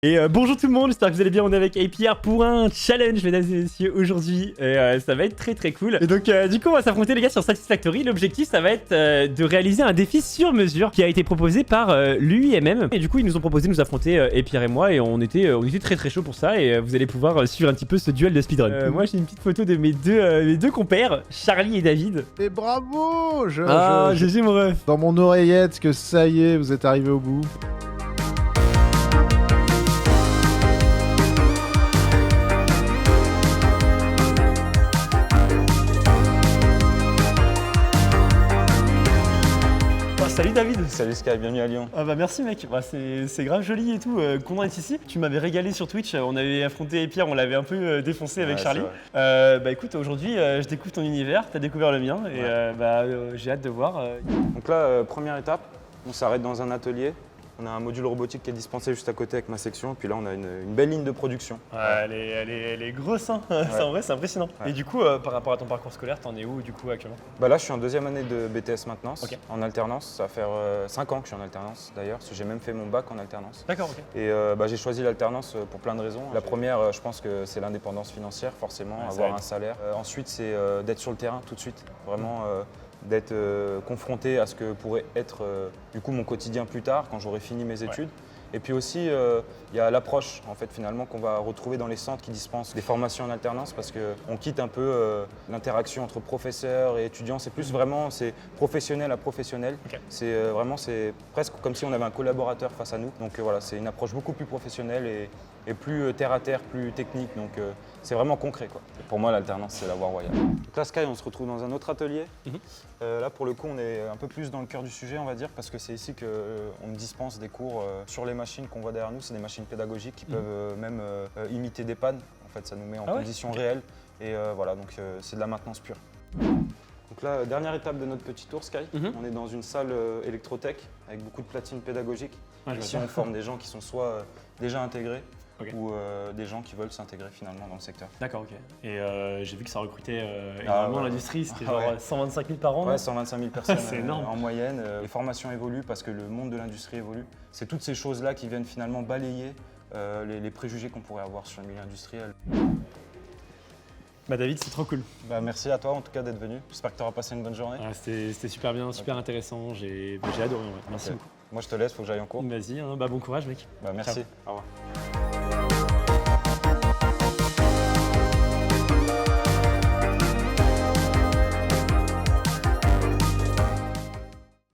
Et bonjour tout le monde, j'espère que vous allez bien, on est avec APR pour un challenge mesdames et messieurs aujourd'hui et ça va être très cool. Et donc du coup on va s'affronter les gars sur Satisfactory. L'objectif ça va être de réaliser un défi sur mesure qui a été proposé par l'UIMM. Et du coup ils nous ont proposé de nous affronter APR et moi et on était très chaud pour ça et vous allez pouvoir suivre un petit peu ce duel de speedrun. Moi j'ai une petite photo de mes deux compères, Charlie et David. Et bravo GG mon ref. Dans mon oreillette que ça y est, vous êtes arrivé au bout. Salut David. Salut Sky, bienvenue à Lyon. Ah bah merci mec, bah, c'est grave joli et tout, content d'être ici. Tu m'avais régalé sur Twitch, on avait affronté Pierre, on l'avait un peu défoncé avec Charlie. Bah écoute, aujourd'hui je découvre ton univers, t'as découvert le mien et j'ai hâte de voir. Donc là, première étape, on s'arrête dans un atelier. On a un module robotique qui est dispensé juste à côté avec ma section. Et puis là, on a une belle ligne de production. Ouais, elle est grosse, hein. Ouais. En vrai, c'est impressionnant. Ouais. Et du coup, par rapport à ton parcours scolaire, t'en es où du coup actuellement? Bah là, je suis en deuxième année de BTS maintenance, Ok. en alternance. Ça va faire 5 ans que je suis en alternance d'ailleurs, parce que j'ai même fait mon bac en alternance. D'accord, ok. Et j'ai choisi l'alternance pour plein de raisons. La première, je pense que c'est l'indépendance financière, forcément, Ouais, avoir un salaire. Ensuite, c'est d'être sur le terrain tout de suite, vraiment d'être confronté à ce que pourrait être du coup mon quotidien plus tard, quand j'aurai fini mes études. Et puis aussi, il y a l'approche en fait finalement qu'on va retrouver dans les centres qui dispensent des formations en alternance parce qu'on quitte un peu l'interaction entre professeurs et étudiants. C'est plus vraiment, c'est professionnel à professionnel. Okay. C'est presque comme si on avait un collaborateur face à nous. Donc voilà, c'est une approche beaucoup plus professionnelle et plus terre à terre, plus technique. Donc c'est vraiment concret quoi. Et pour moi, l'alternance, c'est la voie royale. Donc là, Sky, on se retrouve dans un autre atelier. Là, pour le coup, on est un peu plus dans le cœur du sujet, on va dire, parce que c'est ici qu'on me dispense des cours sur les machines qu'on voit derrière nous. C'est des machines pédagogiques qui peuvent même imiter des pannes. En fait, ça nous met en conditions réelles. Et voilà, donc c'est de la maintenance pure. Donc là, dernière étape de notre petit tour, Sky. On est dans une salle électrotech avec beaucoup de platines pédagogiques. Ici, on forme des gens qui sont soit déjà intégrés, ou des gens qui veulent s'intégrer finalement dans le secteur. D'accord, ok. Et j'ai vu que ça recrutait énormément l'industrie, c'était genre 125 000 par an. Ouais, 125 000 personnes c'est énorme. En moyenne. Les formations évoluent parce que le monde de l'industrie évolue. C'est toutes ces choses-là qui viennent finalement balayer les préjugés qu'on pourrait avoir sur le milieu industriel. Bah David, c'est trop cool. Bah, merci à toi en tout cas d'être venu. J'espère que tu auras passé une bonne journée. C'était super bien, super intéressant, j'ai adoré en vrai. Merci beaucoup. Moi je te laisse, faut que j'aille en cours. Vas-y, hein, bah bon courage mec. Bah, merci, Ciao. Au revoir.